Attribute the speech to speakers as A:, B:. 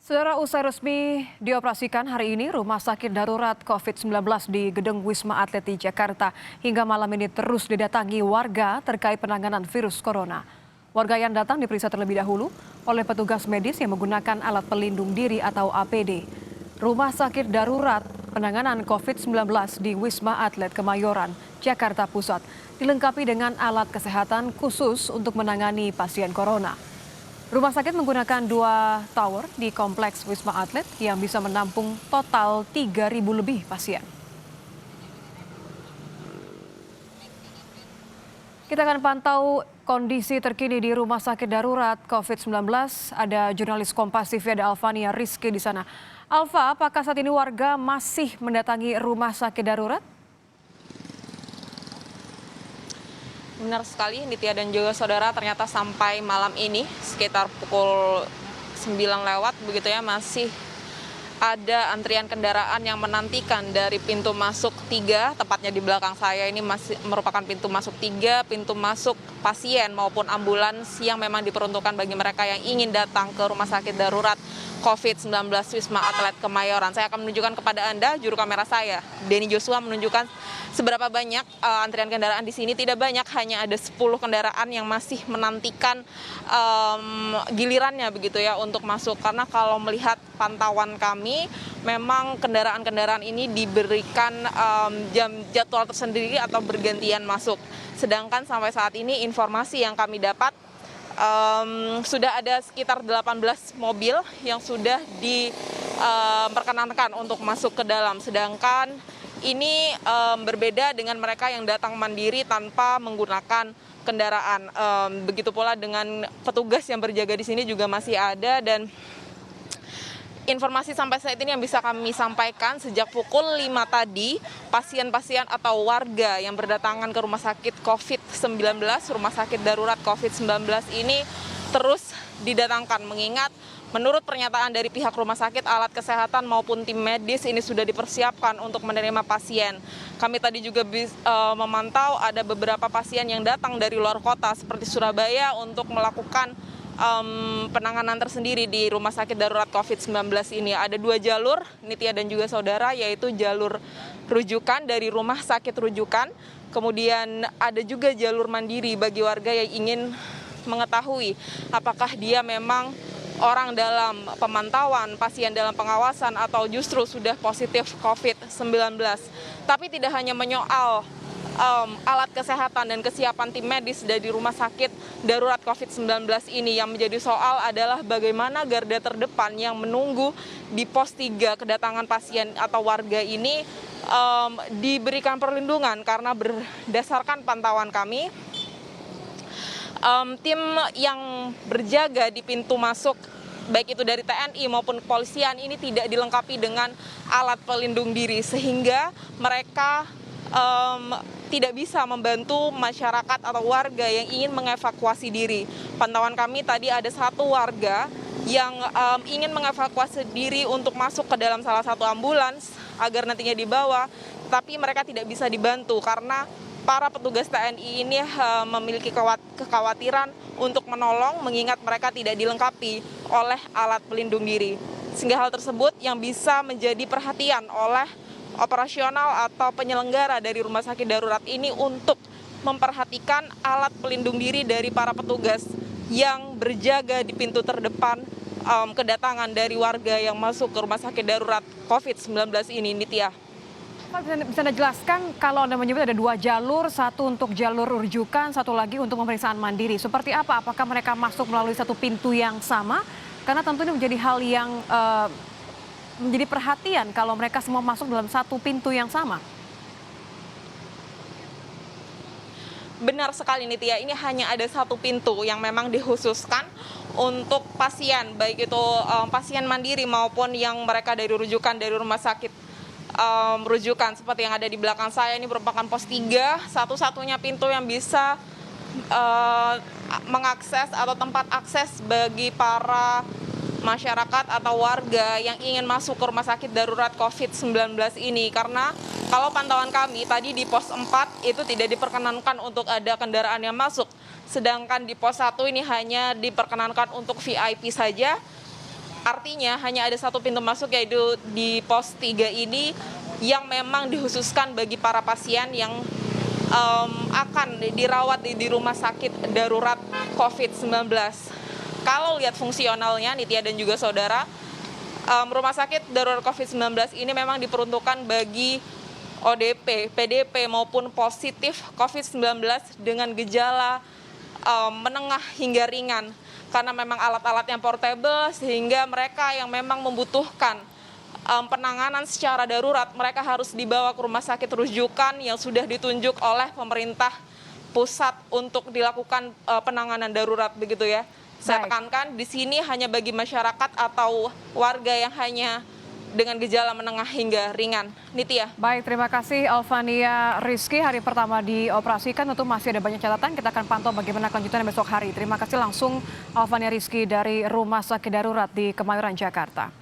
A: Saudara, usai resmi dioperasikan hari ini, Rumah Sakit Darurat COVID-19 di Gedung Wisma Atlet di Jakarta hingga malam ini terus didatangi warga terkait penanganan virus corona. Warga yang datang diperiksa terlebih dahulu oleh petugas medis yang menggunakan alat pelindung diri atau APD. Rumah Sakit Darurat Penanganan COVID-19 di Wisma Atlet Kemayoran, Jakarta Pusat dilengkapi dengan alat kesehatan khusus untuk menangani pasien corona. Rumah sakit menggunakan 2 tower di kompleks Wisma Atlet yang bisa menampung total 3.000 lebih pasien. Kita akan pantau kondisi terkini di Rumah Sakit Darurat COVID-19. Ada jurnalis Kompas TV, ada Alvania Rizky di sana. Alva, apakah saat ini warga masih mendatangi Rumah Sakit Darurat?
B: Benar sekali, Nitya dan juga saudara, ternyata sampai malam ini sekitar pukul 9 lewat begitu ya, masih ada antrian kendaraan yang menantikan dari pintu masuk 3, tepatnya di belakang saya ini masih merupakan pintu masuk 3, pintu masuk pasien maupun ambulans yang memang diperuntukkan bagi mereka yang ingin datang ke Rumah Sakit Darurat COVID-19 Wisma Atlet Kemayoran. Saya akan menunjukkan kepada Anda, juru kamera saya, Denny Joshua, menunjukkan seberapa banyak antrian kendaraan di sini. Tidak banyak, hanya ada 10 kendaraan yang masih menantikan gilirannya begitu ya untuk masuk. Karena kalau melihat pantauan kami, memang kendaraan-kendaraan ini diberikan jadwal tersendiri atau bergantian masuk. Sedangkan sampai saat ini informasi yang kami dapat, sudah ada sekitar 18 mobil yang sudah diperkenankan untuk masuk ke dalam. Sedangkan ini berbeda dengan mereka yang datang mandiri tanpa menggunakan kendaraan. Begitu pula dengan petugas yang berjaga di sini juga masih ada, dan informasi sampai saat ini yang bisa kami sampaikan sejak pukul 5 tadi, pasien-pasien atau warga yang berdatangan ke Rumah Sakit COVID-19, Rumah Sakit Darurat COVID-19 ini terus didatangkan, mengingat menurut pernyataan dari pihak rumah sakit, alat kesehatan maupun tim medis ini sudah dipersiapkan untuk menerima pasien. Kami tadi juga memantau ada beberapa pasien yang datang dari luar kota seperti Surabaya untuk melakukan penanganan tersendiri di Rumah Sakit Darurat COVID-19 ini. Ada 2 jalur, Nitya dan juga saudara, yaitu jalur rujukan dari rumah sakit rujukan, kemudian ada juga jalur mandiri bagi warga yang ingin mengetahui apakah dia memang orang dalam pemantauan, pasien dalam pengawasan, atau justru sudah positif COVID-19. Tapi tidak hanya menyoal alat kesehatan dan kesiapan tim medis dari Rumah Sakit Darurat COVID-19 ini, yang menjadi soal adalah bagaimana garda terdepan yang menunggu di pos 3 kedatangan pasien atau warga ini diberikan perlindungan. Karena berdasarkan pantauan kami, tim yang berjaga di pintu masuk baik itu dari TNI maupun kepolisian ini tidak dilengkapi dengan alat pelindung diri, sehingga mereka tidak bisa membantu masyarakat atau warga yang ingin mengevakuasi diri. Pantauan kami tadi ada 1 warga yang ingin mengevakuasi diri untuk masuk ke dalam salah satu ambulans agar nantinya dibawa, tapi mereka tidak bisa dibantu karena para petugas TNI ini memiliki kekhawatiran untuk menolong, mengingat mereka tidak dilengkapi oleh alat pelindung diri. Sehingga hal tersebut yang bisa menjadi perhatian oleh operasional atau penyelenggara dari Rumah Sakit Darurat ini untuk memperhatikan alat pelindung diri dari para petugas yang berjaga di pintu terdepan kedatangan dari warga yang masuk ke Rumah Sakit Darurat COVID-19 ini, Nitya.
A: Pak, bisa Anda jelaskan, kalau Anda menyebut ada 2 jalur, 1 untuk jalur rujukan, 1 lagi untuk pemeriksaan mandiri. Seperti apa? Apakah mereka masuk melalui 1 pintu yang sama? Karena tentu ini menjadi hal yang menjadi perhatian kalau mereka semua masuk dalam 1 pintu yang sama.
B: Benar sekali, Nitya, ini hanya ada 1 pintu yang memang dikhususkan untuk pasien, baik itu pasien mandiri maupun yang mereka dari rujukan dari rumah sakit rujukan seperti yang ada di belakang saya. Ini merupakan pos 3, satu-satunya pintu yang bisa mengakses atau tempat akses bagi para masyarakat atau warga yang ingin masuk ke Rumah Sakit Darurat COVID-19 ini. Karena kalau pantauan kami tadi di pos 4 itu tidak diperkenankan untuk ada kendaraan yang masuk. Sedangkan di pos 1 ini hanya diperkenankan untuk VIP saja. Artinya hanya ada satu pintu masuk, yaitu di pos 3 ini yang memang dikhususkan bagi para pasien yang akan dirawat di rumah sakit darurat COVID-19. Kalau lihat fungsionalnya, Nitya dan juga saudara, rumah sakit darurat COVID-19 ini memang diperuntukkan bagi ODP, PDP maupun positif COVID-19 dengan gejala menengah hingga ringan. Karena memang alat-alatnya portable, sehingga mereka yang memang membutuhkan penanganan secara darurat, mereka harus dibawa ke rumah sakit rujukan yang sudah ditunjuk oleh pemerintah pusat untuk dilakukan penanganan darurat, begitu ya. Saya tekankan di sini hanya bagi masyarakat atau warga yang hanya dengan gejala menengah hingga ringan. Nitya.
A: Baik, terima kasih Alvania Rizky. Hari pertama dioperasikan, tentu masih ada banyak catatan. Kita akan pantau bagaimana kelanjutannya besok hari. Terima kasih langsung Alvania Rizky dari Rumah Sakit Darurat di Kemayoran, Jakarta.